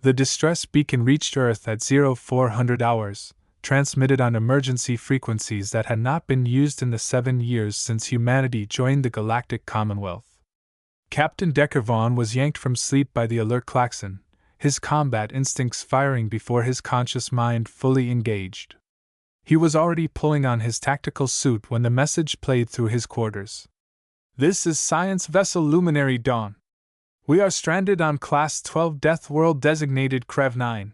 The distress beacon reached Earth at 0400 hours, transmitted on emergency frequencies that had not been used in the 7 years since humanity joined the Galactic Commonwealth. Captain Dekker Vaughn was yanked from sleep by the alert klaxon, his combat instincts firing before his conscious mind fully engaged. He was already pulling on his tactical suit when the message played through his quarters. "This is Science Vessel Luminary Dawn. We are stranded on Class 12 Deathworld designated Crev 9.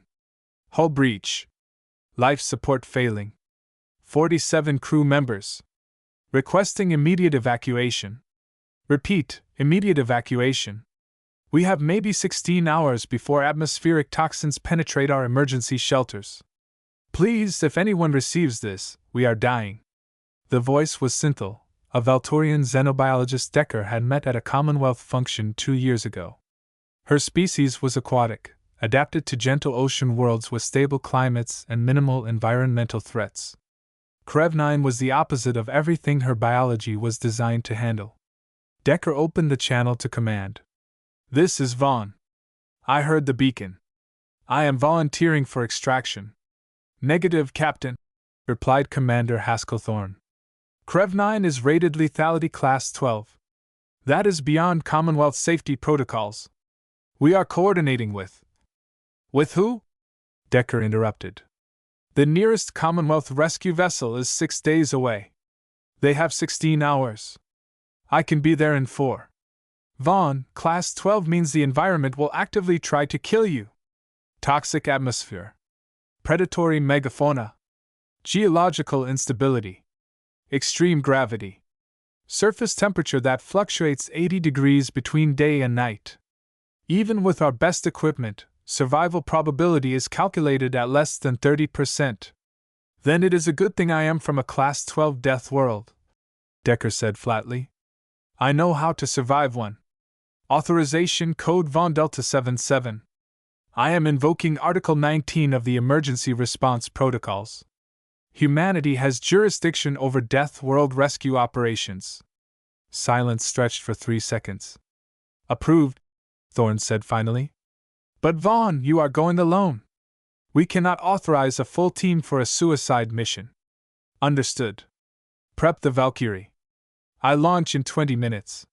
Hull breach. Life support failing. 47 crew members. Requesting immediate evacuation. Repeat, immediate evacuation. We have maybe 16 hours before atmospheric toxins penetrate our emergency shelters. Please, if anyone receives this, we are dying." The voice was Synthel, a Valtorian xenobiologist Dekker had met at a Commonwealth function 2 years ago. Her species was aquatic, adapted to gentle ocean worlds with stable climates and minimal environmental threats. Crev 9 was the opposite of everything her biology was designed to handle. Dekker opened the channel to command. "This is Vaughn. I heard the beacon. I am volunteering for extraction." "Negative, Captain," replied Commander Haskellthorne. "Crev 9 is rated lethality Class 12. That is beyond Commonwealth safety protocols. We are coordinating with..." "With who?" Dekker interrupted. "The nearest Commonwealth rescue vessel is 6 days away. They have 16 hours. I can be there in 4. Vaughn, Class 12 means the environment will actively try to kill you. Toxic atmosphere. Predatory megafauna. Geological instability. Extreme gravity. Surface temperature that fluctuates 80 degrees between day and night. Even with our best equipment, survival probability is calculated at less than 30%. Then it is a good thing I am from a Class 12 death world," Dekker said flatly. "I know how to survive one. Authorization code Vaughn Delta 77. I am invoking Article 19 of the Emergency Response Protocols. Humanity has jurisdiction over Death World rescue operations." Silence stretched for 3 seconds. "Approved," Thorne said finally. "But Vaughn, you are going alone. We cannot authorize a full team for a suicide mission." "Understood. Prep the Valkyrie. I launch in 20 minutes.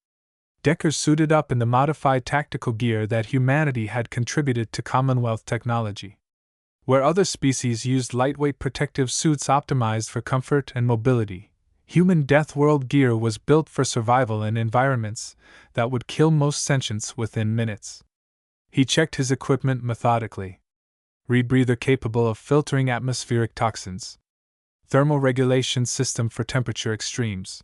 Dekker suited up in the modified tactical gear that humanity had contributed to Commonwealth technology. Where other species used lightweight protective suits optimized for comfort and mobility, human Deathworld gear was built for survival in environments that would kill most sentients within minutes. He checked his equipment methodically. Rebreather capable of filtering atmospheric toxins. Thermoregulation system for temperature extremes.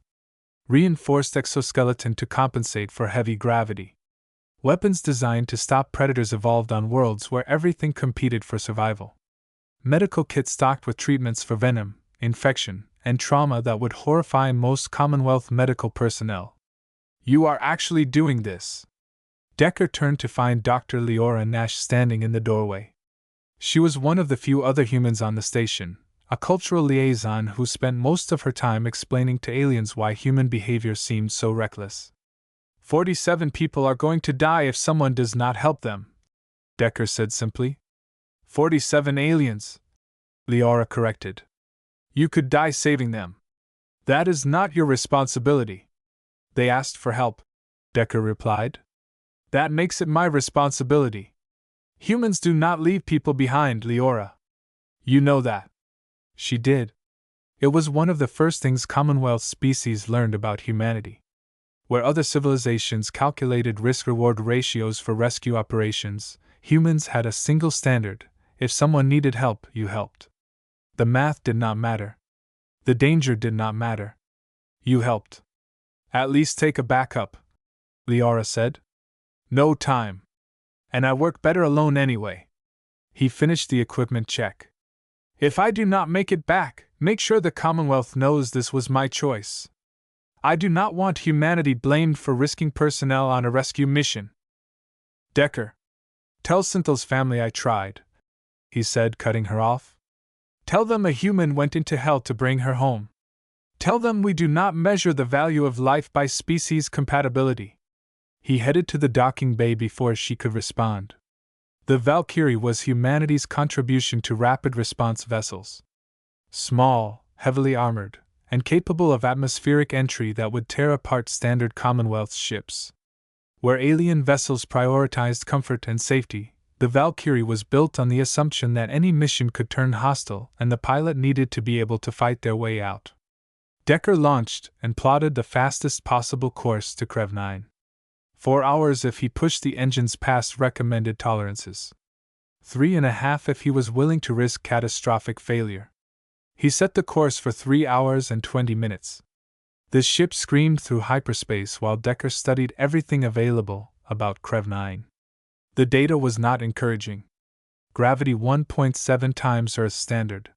Reinforced exoskeleton to compensate for heavy gravity. Weapons designed to stop predators evolved on worlds where everything competed for survival. Medical kit stocked with treatments for venom, infection, and trauma that would horrify most Commonwealth medical personnel. "You are actually doing this." Dekker turned to find Dr. Leora Nash standing in the doorway. She was one of the few other humans on the station, a cultural liaison who spent most of her time explaining to aliens why human behavior seemed so reckless. 47 people are going to die if someone does not help them," Dekker said simply. 47 aliens, Leora corrected. "You could die saving them. That is not your responsibility." "They asked for help," Dekker replied. "That makes it my responsibility. Humans do not leave people behind, Leora. You know that." She did. It was one of the first things Commonwealth species learned about humanity. Where other civilizations calculated risk-reward ratios for rescue operations, humans had a single standard: if someone needed help, you helped. The math did not matter. The danger did not matter. You helped. "At least take a backup," Leora said. "No time. And I work better alone anyway." He finished the equipment check. "If I do not make it back, make sure the Commonwealth knows this was my choice. I do not want humanity blamed for risking personnel on a rescue mission." "Dekker, tell Sinthel's family I tried," he said, cutting her off. "Tell them a human went into hell to bring her home. Tell them we do not measure the value of life by species compatibility." He headed to the docking bay before she could respond. The Valkyrie was humanity's contribution to rapid response vessels. Small, heavily armored, and capable of atmospheric entry that would tear apart standard Commonwealth ships. Where alien vessels prioritized comfort and safety, the Valkyrie was built on the assumption that any mission could turn hostile and the pilot needed to be able to fight their way out. Dekker launched and plotted the fastest possible course to Crev 9. 4 hours if he pushed the engines past recommended tolerances. 3.5 if he was willing to risk catastrophic failure. He set the course for 3 hours and 20 minutes. The ship screamed through hyperspace while Dekker studied everything available about Crev 9. The data was not encouraging. Gravity 1.7 times Earth standard.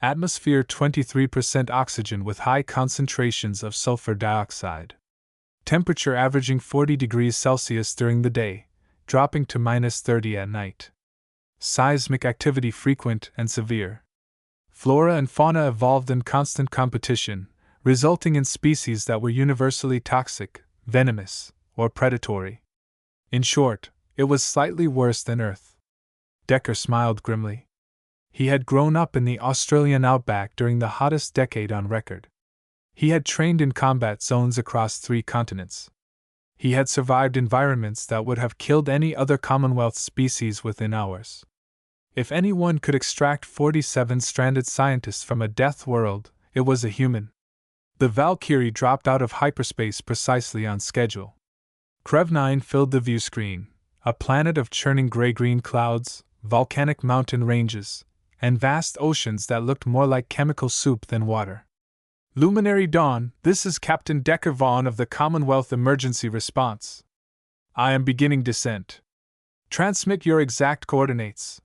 Atmosphere 23% oxygen with high concentrations of sulfur dioxide. Temperature averaging 40 degrees Celsius during the day, dropping to -30 at night. Seismic activity frequent and severe. Flora and fauna evolved in constant competition, resulting in species that were universally toxic, venomous, or predatory. In short, it was slightly worse than Earth. Dekker smiled grimly. He had grown up in the Australian outback during the hottest decade on record. He had trained in combat zones across 3 continents. He had survived environments that would have killed any other Commonwealth species within hours. If anyone could extract 47 stranded scientists from a death world, it was a human. The Valkyrie dropped out of hyperspace precisely on schedule. Crev 9 filled the view screen, a planet of churning gray-green clouds, volcanic mountain ranges, and vast oceans that looked more like chemical soup than water. Luminary Dawn, this is Captain Dekker Vaughn of the Commonwealth Emergency Response. I am beginning descent. Transmit your exact coordinates.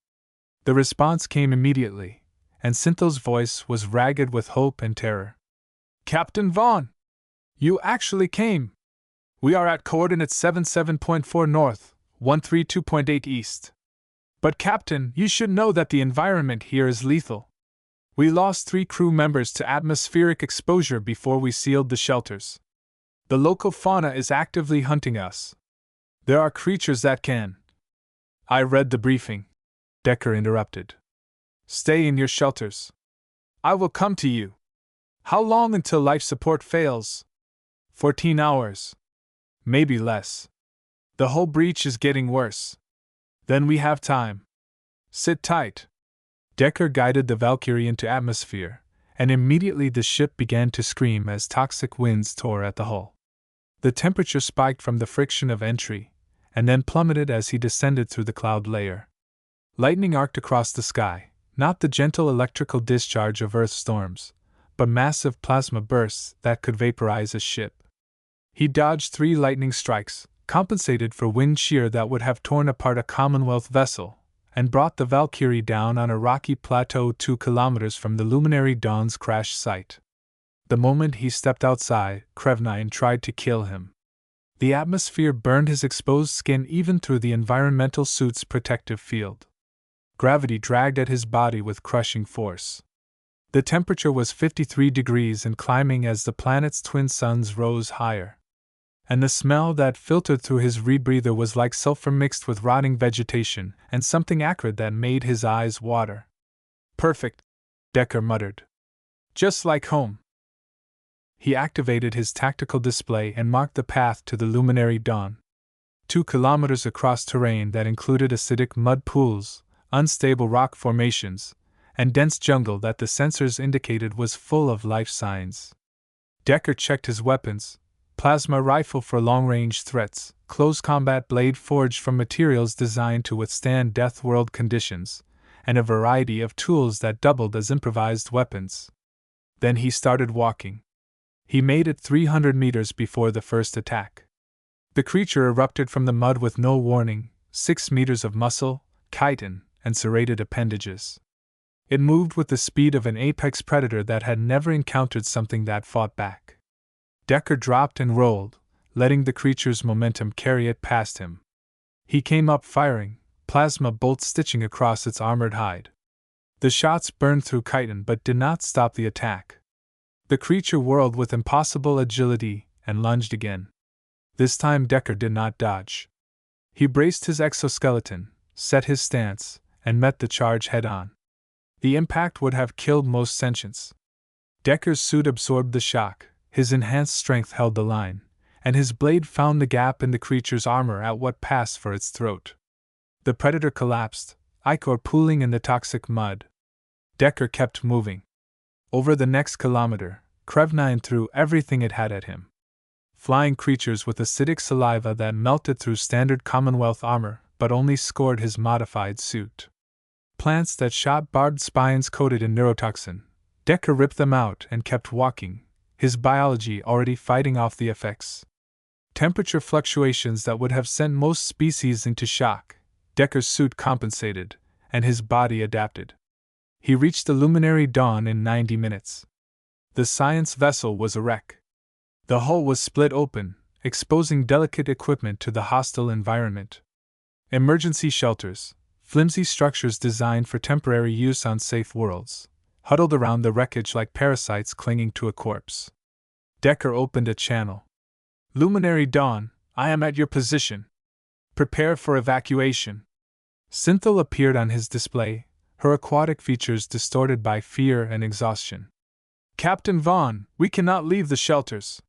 The response came immediately, and Syntho's voice was ragged with hope and terror. Captain Vaughn! You actually came! We are at coordinates 77.4 north, 132.8 east. But Captain, you should know that the environment here is lethal. We lost 3 crew members to atmospheric exposure before we sealed the shelters. The local fauna is actively hunting us. There are creatures that can. I read the briefing. Dekker interrupted. Stay in your shelters. I will come to you. How long until life support fails? 14 hours. Maybe less. The whole breach is getting worse. Then we have time. Sit tight. Dekker guided the Valkyrie into atmosphere, and immediately the ship began to scream as toxic winds tore at the hull. The temperature spiked from the friction of entry, and then plummeted as he descended through the cloud layer. Lightning arced across the sky, not the gentle electrical discharge of Earth storms, but massive plasma bursts that could vaporize a ship. He dodged 3 lightning strikes, compensated for wind shear that would have torn apart a Commonwealth vessel, and brought the Valkyrie down on a rocky plateau 2 kilometers from the Luminary Dawn's crash site. The moment he stepped outside, Crev 9 tried to kill him. The atmosphere burned his exposed skin even through the environmental suit's protective field. Gravity dragged at his body with crushing force. The temperature was 53 degrees and climbing as the planet's twin suns rose higher. And the smell that filtered through his rebreather was like sulfur mixed with rotting vegetation and something acrid that made his eyes water. Perfect, Dekker muttered. Just like home. He activated his tactical display and marked the path to the Luminary Dawn. 2 kilometers across terrain that included acidic mud pools, unstable rock formations, and dense jungle that the sensors indicated was full of life signs. Dekker checked his weapons. Plasma rifle for long-range threats, close combat blade forged from materials designed to withstand Deathworld conditions, and a variety of tools that doubled as improvised weapons. Then he started walking. He made it 300 meters before the first attack. The creature erupted from the mud with no warning, 6 meters of muscle, chitin, and serrated appendages. It moved with the speed of an apex predator that had never encountered something that fought back. Dekker dropped and rolled, letting the creature's momentum carry it past him. He came up firing, plasma bolts stitching across its armored hide. The shots burned through chitin but did not stop the attack. The creature whirled with impossible agility and lunged again. This time Dekker did not dodge. He braced his exoskeleton, set his stance, and met the charge head-on. The impact would have killed most sentients. Dekker's suit absorbed the shock, his enhanced strength held the line, and his blade found the gap in the creature's armor at what passed for its throat. The predator collapsed, ichor pooling in the toxic mud. Dekker kept moving. Over the next kilometer, Crev-9 threw everything it had at him. Flying creatures with acidic saliva that melted through standard Commonwealth armor but only scored his modified suit. Plants that shot barbed spines coated in neurotoxin. Dekker ripped them out and kept walking, his biology already fighting off the effects. Temperature fluctuations that would have sent most species into shock. Dekker's suit compensated, and his body adapted. He reached the luminary dawn in 90 minutes. The science vessel was a wreck. The hull was split open, exposing delicate equipment to the hostile environment. Emergency shelters, flimsy structures designed for temporary use on safe worlds, huddled around the wreckage like parasites clinging to a corpse. Dekker opened a channel. Luminary Dawn, I am at your position. Prepare for evacuation. Synthel appeared on his display, her aquatic features distorted by fear and exhaustion. Captain Vaughn, we cannot leave the shelters.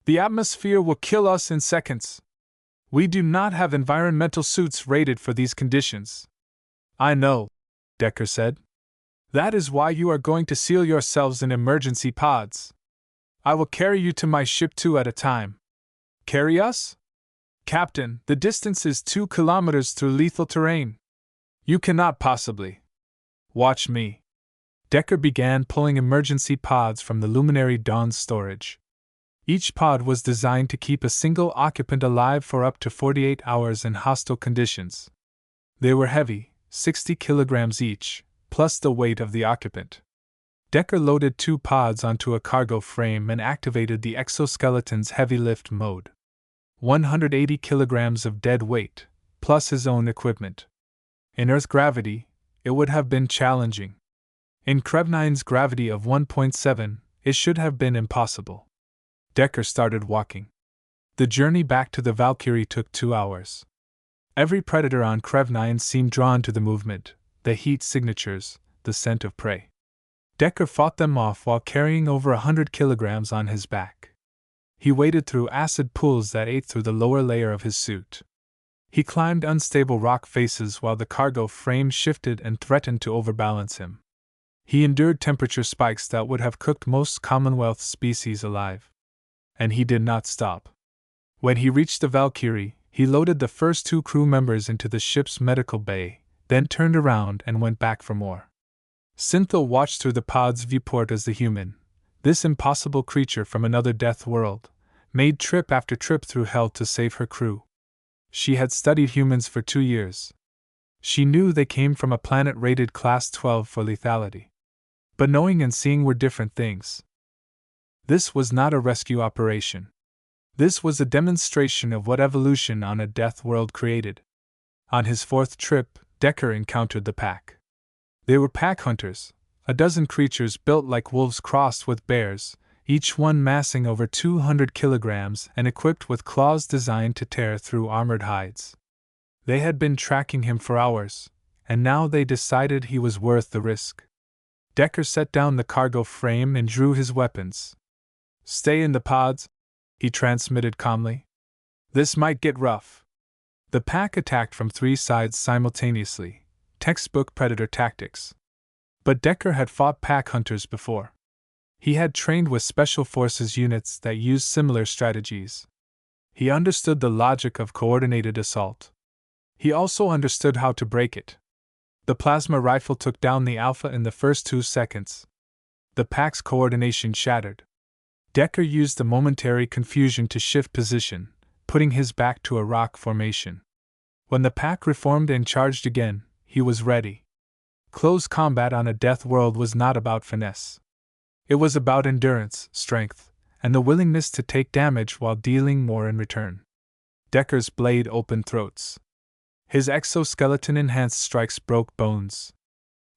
The atmosphere will kill us in seconds. We do not have environmental suits rated for these conditions. I know, Dekker said. That is why you are going to seal yourselves in emergency pods. I will carry you to my ship 2 at a time. Carry us? Captain, the distance is 2 kilometers through lethal terrain. You cannot possibly. Watch me. Dekker began pulling emergency pods from the Luminary Dawn's storage. Each pod was designed to keep a single occupant alive for up to 48 hours in hostile conditions. They were heavy, 60 kilograms each, plus the weight of the occupant. Dekker loaded 2 pods onto a cargo frame and activated the exoskeleton's heavy lift mode. 180 kilograms of dead weight, plus his own equipment. In Earth gravity, it would have been challenging. In Crev-9's gravity of 1.7, it should have been impossible. Dekker started walking. The journey back to the Valkyrie took 2 hours. Every predator on Crev-9 seemed drawn to the movement, the heat signatures, the scent of prey. Dekker fought them off while carrying over 100 kilograms on his back. He waded through acid pools that ate through the lower layer of his suit. He climbed unstable rock faces while the cargo frame shifted and threatened to overbalance him. He endured temperature spikes that would have cooked most Commonwealth species alive. And he did not stop. When he reached the Valkyrie, he loaded the first 2 crew members into the ship's medical bay, then turned around and went back for more. Synthel watched through the pod's viewport as the human, this impossible creature from another death world, made trip after trip through hell to save her crew. She had studied humans for 2 years. She knew they came from a planet rated Class 12 for lethality. But knowing and seeing were different things. This was not a rescue operation. This was a demonstration of what evolution on a death world created. On his 4th trip, Dekker encountered the pack. They were pack hunters, a dozen creatures built like wolves crossed with bears, each one massing over 200 kilograms and equipped with claws designed to tear through armored hides. They had been tracking him for hours, and now they decided he was worth the risk. Dekker set down the cargo frame and drew his weapons. Stay in the pods, he transmitted calmly. This might get rough. The pack attacked from 3 sides simultaneously, textbook predator tactics. But Dekker had fought pack hunters before. He had trained with special forces units that used similar strategies. He understood the logic of coordinated assault. He also understood how to break it. The plasma rifle took down the Alpha in the first 2 seconds. The pack's coordination shattered. Dekker used the momentary confusion to shift position, putting his back to a rock formation. When the pack reformed and charged again, he was ready. Close combat on a death world was not about finesse. It was about endurance, strength, and the willingness to take damage while dealing more in return. Dekker's blade opened throats. His exoskeleton-enhanced strikes broke bones.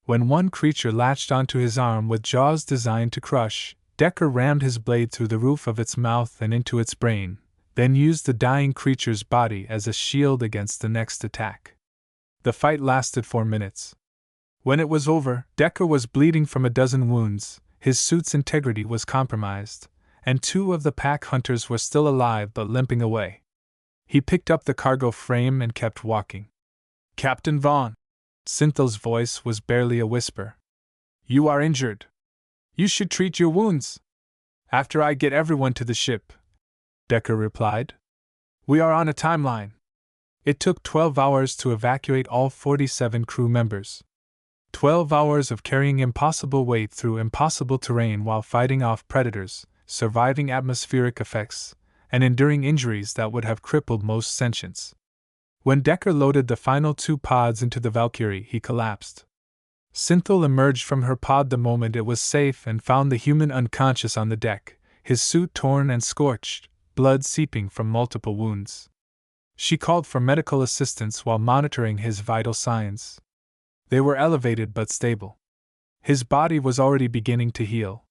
When one creature latched onto his arm with jaws designed to crush, Dekker rammed his blade through the roof of its mouth and into its brain, then used the dying creature's body as a shield against the next attack. The fight lasted 4 minutes. When it was over, Dekker was bleeding from a dozen wounds, his suit's integrity was compromised, and 2 of the pack hunters were still alive but limping away. He picked up the cargo frame and kept walking. Captain Vaughn. Synthel's voice was barely a whisper. You are injured. You should treat your wounds. After I get everyone to the ship, Dekker replied. We are on a timeline. It took 12 hours to evacuate all 47 crew members. 12 hours of carrying impossible weight through impossible terrain while fighting off predators, surviving atmospheric effects, and enduring injuries that would have crippled most sentients. When Dekker loaded the final 2 pods into the Valkyrie, he collapsed. Synthel emerged from her pod the moment it was safe and found the human unconscious on the deck, his suit torn and scorched, blood seeping from multiple wounds. She called for medical assistance while monitoring his vital signs. They were elevated but stable. His body was already beginning to heal.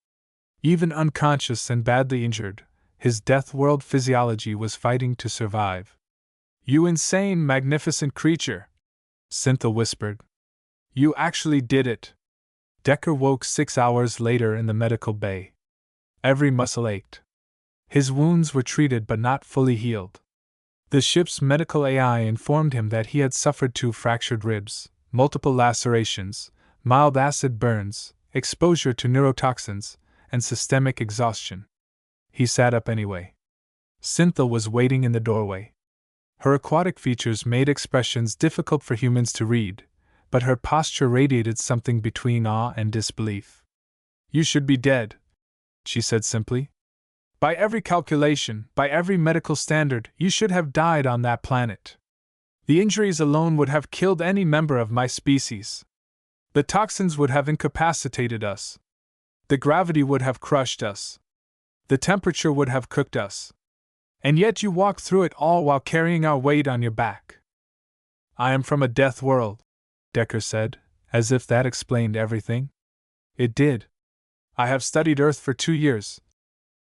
Even unconscious and badly injured, his Deathworld physiology was fighting to survive. You insane, magnificent creature, Synthel whispered. You actually did it. Dekker woke 6 hours later in the medical bay. Every muscle ached. His wounds were treated but not fully healed. The ship's medical AI informed him that he had suffered 2 fractured ribs, multiple lacerations, mild acid burns, exposure to neurotoxins, and systemic exhaustion. He sat up anyway. Synthel was waiting in the doorway. Her aquatic features made expressions difficult for humans to read, but her posture radiated something between awe and disbelief. You should be dead, she said simply. By every calculation, by every medical standard, you should have died on that planet. The injuries alone would have killed any member of my species. The toxins would have incapacitated us. The gravity would have crushed us. The temperature would have cooked us. And yet you walked through it all while carrying our weight on your back. I am from a death world, Dekker said, as if that explained everything. It did. I have studied Earth for 2 years,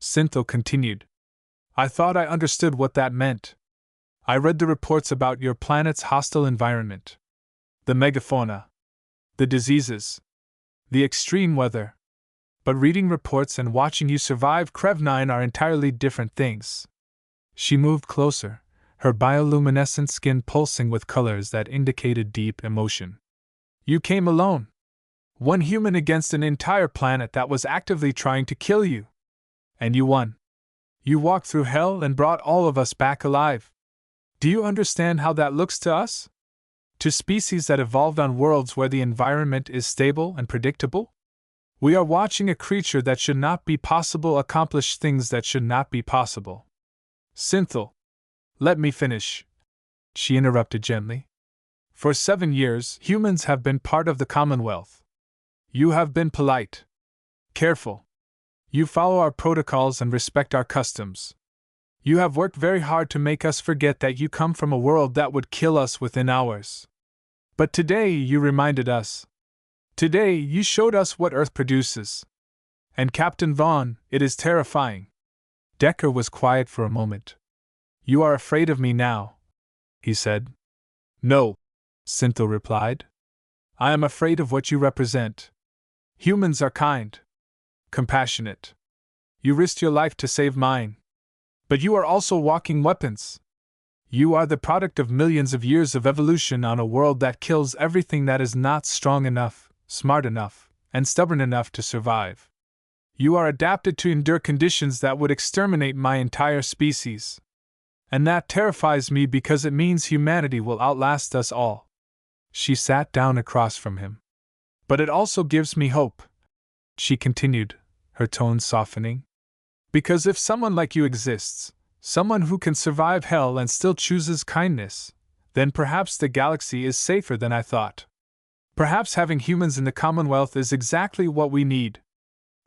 Synthel continued. I thought I understood what that meant. I read the reports about your planet's hostile environment. The megafauna. The diseases. The extreme weather. But reading reports and watching you survive Krev-9 are entirely different things. She moved closer, her bioluminescent skin pulsing with colors that indicated deep emotion. You came alone. One human against an entire planet that was actively trying to kill you. And you won. You walked through hell and brought all of us back alive. Do you understand how that looks to us? To species that evolved on worlds where the environment is stable and predictable? We are watching a creature that should not be possible accomplish things that should not be possible. Synthel, let me finish, she interrupted gently. For 7 years, humans have been part of the Commonwealth. You have been polite. Careful. You follow our protocols and respect our customs. You have worked very hard to make us forget that you come from a world that would kill us within hours. But today you reminded us. Today you showed us what Earth produces. And Captain Vaughn, it is terrifying. Dekker was quiet for a moment. You are afraid of me now, he said. No, Synthel replied. I am afraid of what you represent. Humans are kind. Compassionate. You risked your life to save mine. But you are also walking weapons. You are the product of millions of years of evolution on a world that kills everything that is not strong enough, smart enough, and stubborn enough to survive. You are adapted to endure conditions that would exterminate my entire species. And that terrifies me because it means humanity will outlast us all. She sat down across from him. But it also gives me hope, she continued, her tone softening. Because if someone like you exists, someone who can survive hell and still chooses kindness, then perhaps the galaxy is safer than I thought. Perhaps having humans in the Commonwealth is exactly what we need.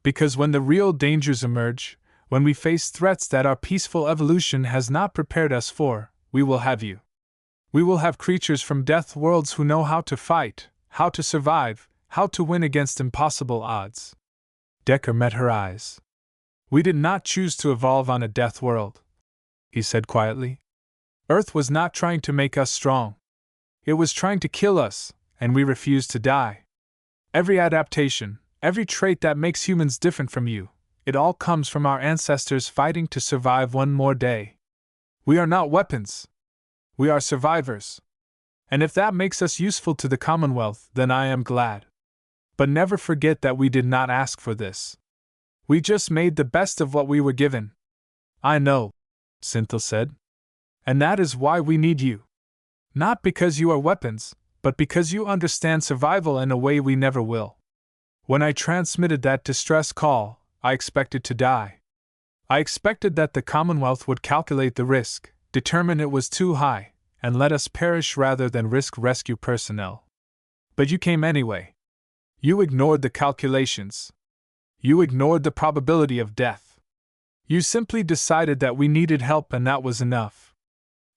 Because when the real dangers emerge, when we face threats that our peaceful evolution has not prepared us for, we will have you. We will have creatures from death worlds who know how to fight, how to survive, how to win against impossible odds. Dekker met her eyes. We did not choose to evolve on a death world, he said quietly. Earth was not trying to make us strong. It was trying to kill us, and we refused to die. Every adaptation, every trait that makes humans different from you, it all comes from our ancestors fighting to survive one more day. We are not weapons. We are survivors. And if that makes us useful to the Commonwealth, then I am glad. But never forget that we did not ask for this. We just made the best of what we were given. I know, Synthel said. And that is why we need you. Not because you are weapons, but because you understand survival in a way we never will. When I transmitted that distress call, I expected to die. I expected that the Commonwealth would calculate the risk, determine it was too high, and let us perish rather than risk rescue personnel. But you came anyway. You ignored the calculations. You ignored the probability of death. You simply decided that we needed help and that was enough.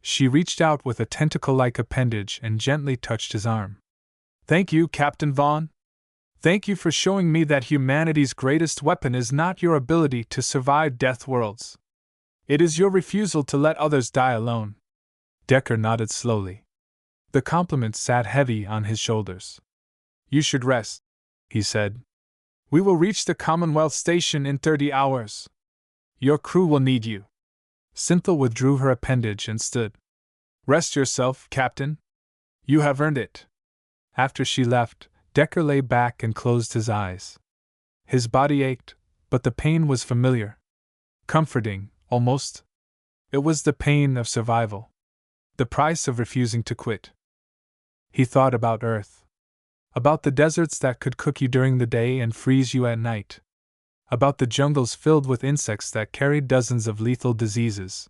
She reached out with a tentacle-like appendage and gently touched his arm. Thank you, Captain Vaughn. Thank you for showing me that humanity's greatest weapon is not your ability to survive Deathworlds. It is your refusal to let others die alone. Dekker nodded slowly. The compliment sat heavy on his shoulders. You should rest, he said. We will reach the Commonwealth Station in 30 hours. Your crew will need you. Synthel withdrew her appendage and stood. Rest yourself, Captain. You have earned it. After she left, Dekker lay back and closed his eyes. His body ached, but the pain was familiar. Comforting, almost. It was the pain of survival. The price of refusing to quit. He thought about Earth. About the deserts that could cook you during the day and freeze you at night. About the jungles filled with insects that carried dozens of lethal diseases.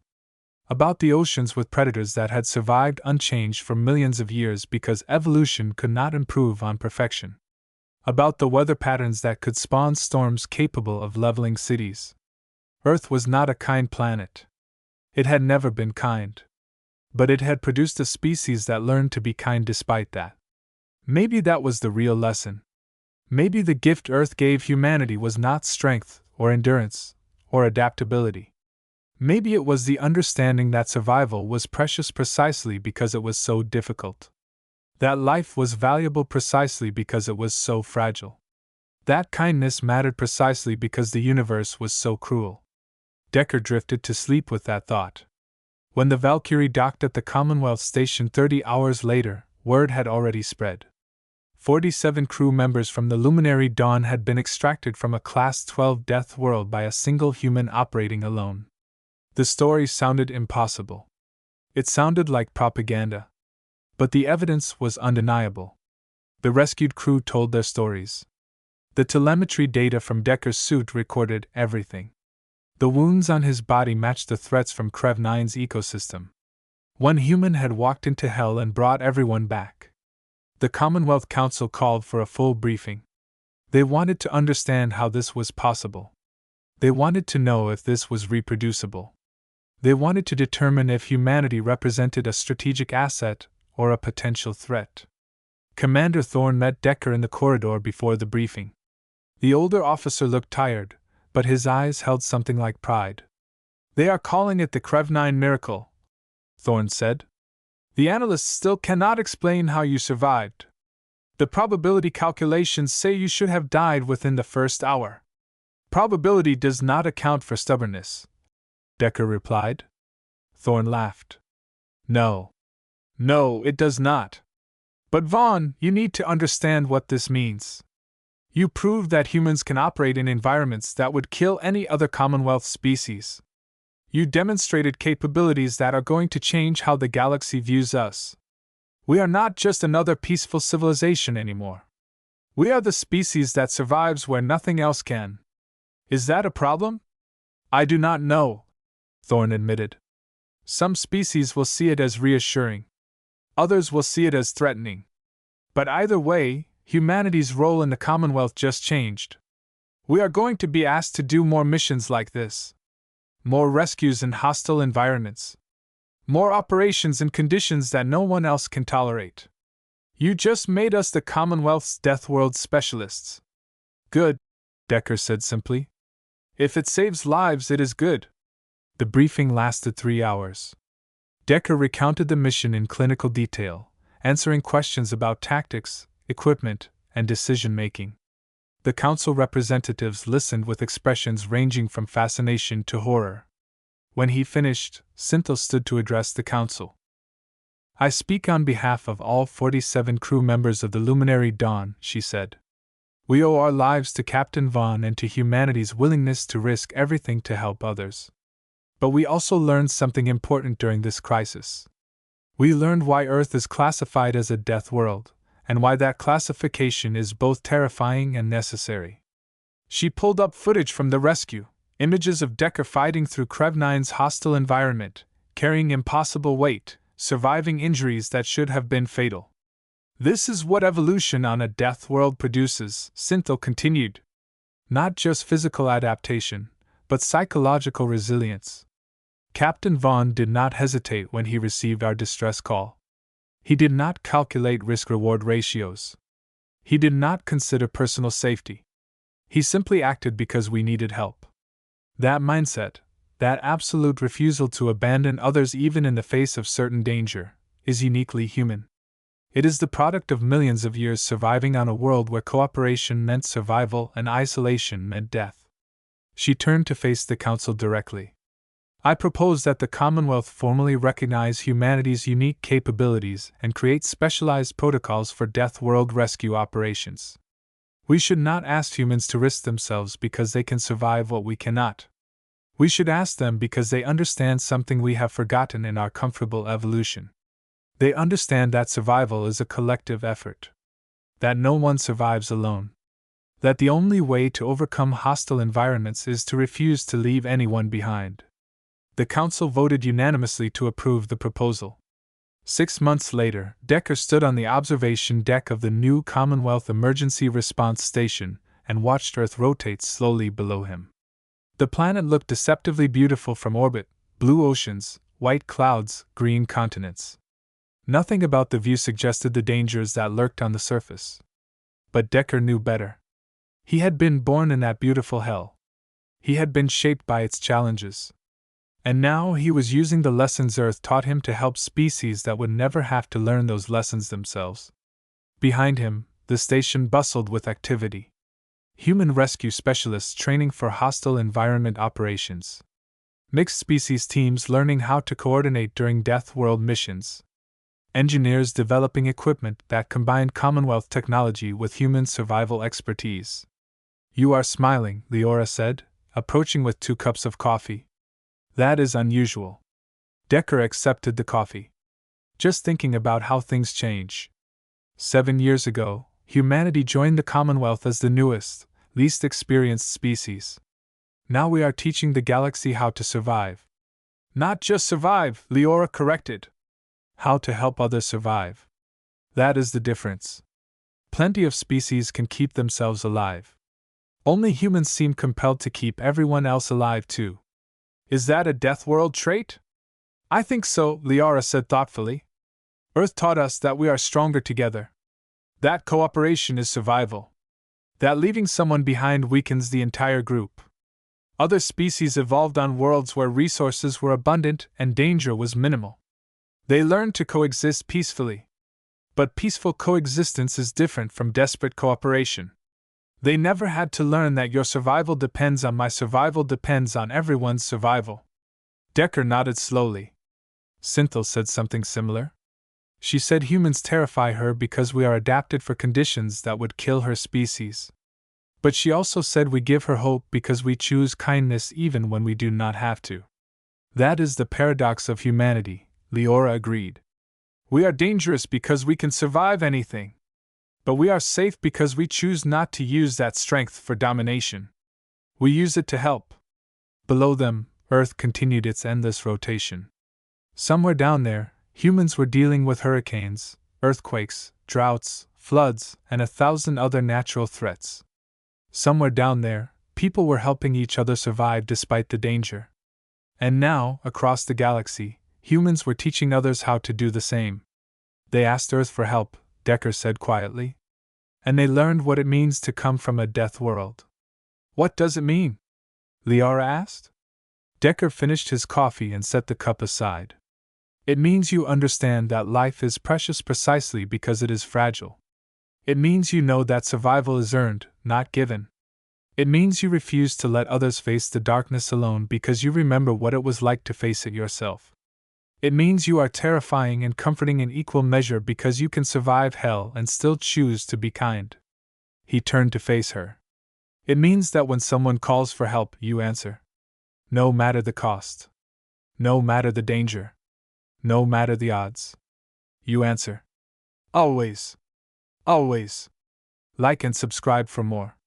About the oceans with predators that had survived unchanged for millions of years because evolution could not improve on perfection. About the weather patterns that could spawn storms capable of leveling cities. Earth was not a kind planet. It had never been kind. But it had produced a species that learned to be kind despite that. Maybe that was the real lesson. Maybe the gift Earth gave humanity was not strength, or endurance, or adaptability. Maybe it was the understanding that survival was precious precisely because it was so difficult. That life was valuable precisely because it was so fragile. That kindness mattered precisely because the universe was so cruel. Dekker drifted to sleep with that thought. When the Valkyrie docked at the Commonwealth Station 30 hours later, word had already spread. 47 crew members from the Luminary Dawn had been extracted from a Class 12 Deathworld by a single human operating alone. The story sounded impossible. It sounded like propaganda. But the evidence was undeniable. The rescued crew told their stories. The telemetry data from Dekker's suit recorded everything. The wounds on his body matched the threats from Krev-9's ecosystem. One human had walked into hell and brought everyone back. The Commonwealth Council called for a full briefing. They wanted to understand how this was possible. They wanted to know if this was reproducible. They wanted to determine if humanity represented a strategic asset or a potential threat. Commander Thorne met Dekker in the corridor before the briefing. The older officer looked tired, but his eyes held something like pride. They are calling it the Krev-9 miracle, Thorne said. The analysts still cannot explain how you survived. The probability calculations say you should have died within the first hour. Probability does not account for stubbornness, Dekker replied. Thorne laughed. No, it does not. But Vaughn, you need to understand what this means. You proved that humans can operate in environments that would kill any other Commonwealth species. You demonstrated capabilities that are going to change how the galaxy views us. We are not just another peaceful civilization anymore. We are the species that survives where nothing else can. Is that a problem? I do not know, Thorne admitted. Some species will see it as reassuring. Others will see it as threatening. But either way, humanity's role in the Commonwealth just changed. We are going to be asked to do more missions like this. More rescues in hostile environments. More operations in conditions that no one else can tolerate. You just made us the Commonwealth's Deathworld specialists. Good, Dekker said simply. If it saves lives, it is good. The briefing lasted 3 hours. Dekker recounted the mission in clinical detail, answering questions about tactics, equipment, and decision-making. The council representatives listened with expressions ranging from fascination to horror. When he finished, Cynthia stood to address the council. "I speak on behalf of all 47 crew members of the Luminary Dawn," she said. "We owe our lives to Captain Vaughn and to humanity's willingness to risk everything to help others. But we also learned something important during this crisis. We learned why Earth is classified as a death world, and why that classification is both terrifying and necessary." She pulled up footage from the rescue, images of Dekker fighting through Krev-9's hostile environment, carrying impossible weight, surviving injuries that should have been fatal. "This is what evolution on a death world produces," Cynthia continued. "Not just physical adaptation, but psychological resilience." Captain Vaughn did not hesitate when he received our distress call. He did not calculate risk-reward ratios. He did not consider personal safety. He simply acted because we needed help. That mindset, that absolute refusal to abandon others even in the face of certain danger, is uniquely human. It is the product of millions of years surviving on a world where cooperation meant survival and isolation meant death. She turned to face the council directly. "I propose that the Commonwealth formally recognize humanity's unique capabilities and create specialized protocols for death world rescue operations. We should not ask humans to risk themselves because they can survive what we cannot. We should ask them because they understand something we have forgotten in our comfortable evolution. They understand that survival is a collective effort. That no one survives alone. That the only way to overcome hostile environments is to refuse to leave anyone behind." The council voted unanimously to approve the proposal. 6 months later, Dekker stood on the observation deck of the new Commonwealth Emergency Response Station and watched Earth rotate slowly below him. The planet looked deceptively beautiful from orbit: blue oceans, white clouds, green continents. Nothing about the view suggested the dangers that lurked on the surface. But Dekker knew better. He had been born in that beautiful hell. He had been shaped by its challenges. And now he was using the lessons Earth taught him to help species that would never have to learn those lessons themselves. Behind him, the station bustled with activity. Human rescue specialists training for hostile environment operations. Mixed species teams learning how to coordinate during death world missions. Engineers developing equipment that combined Commonwealth technology with human survival expertise. "You are smiling," Leora said, approaching with 2 cups of coffee. "That is unusual." Dekker accepted the coffee. "Just thinking about how things change. 7 years ago, humanity joined the Commonwealth as the newest, least experienced species. Now we are teaching the galaxy how to survive." "Not just survive," Leora corrected. "How to help others survive. That is the difference. Plenty of species can keep themselves alive. Only humans seem compelled to keep everyone else alive too." "Is that a death world trait?" "I think so," Leora said thoughtfully. "Earth taught us that we are stronger together. That cooperation is survival. That leaving someone behind weakens the entire group. Other species evolved on worlds where resources were abundant and danger was minimal. They learned to coexist peacefully. But peaceful coexistence is different from desperate cooperation. They never had to learn that your survival depends on my survival depends on everyone's survival." Dekker nodded slowly. "Cynthia said something similar?" "She said humans terrify her because we are adapted for conditions that would kill her species. But she also said we give her hope because we choose kindness even when we do not have to." "That is the paradox of humanity," Leora agreed. "We are dangerous because we can survive anything. But we are safe because we choose not to use that strength for domination. We use it to help." Below them, Earth continued its endless rotation. Somewhere down there, humans were dealing with hurricanes, earthquakes, droughts, floods, and 1,000 other natural threats. Somewhere down there, people were helping each other survive despite the danger. And now, across the galaxy, humans were teaching others how to do the same. "They asked Earth for help," Dekker said quietly. "And they learned what it means to come from a death world." "What does it mean?" Leora asked. Dekker finished his coffee and set the cup aside. It means you understand that life is precious precisely because it is fragile. It means you know that survival is earned, not given. It means you refuse to let others face the darkness alone because you remember what it was like to face it yourself. It means you are terrifying and comforting in equal measure because you can survive hell and still choose to be kind. He turned to face her. It means that when someone calls for help, you answer. No matter the cost. No matter the danger. No matter the odds. You answer. Always. Always. Like and subscribe for more.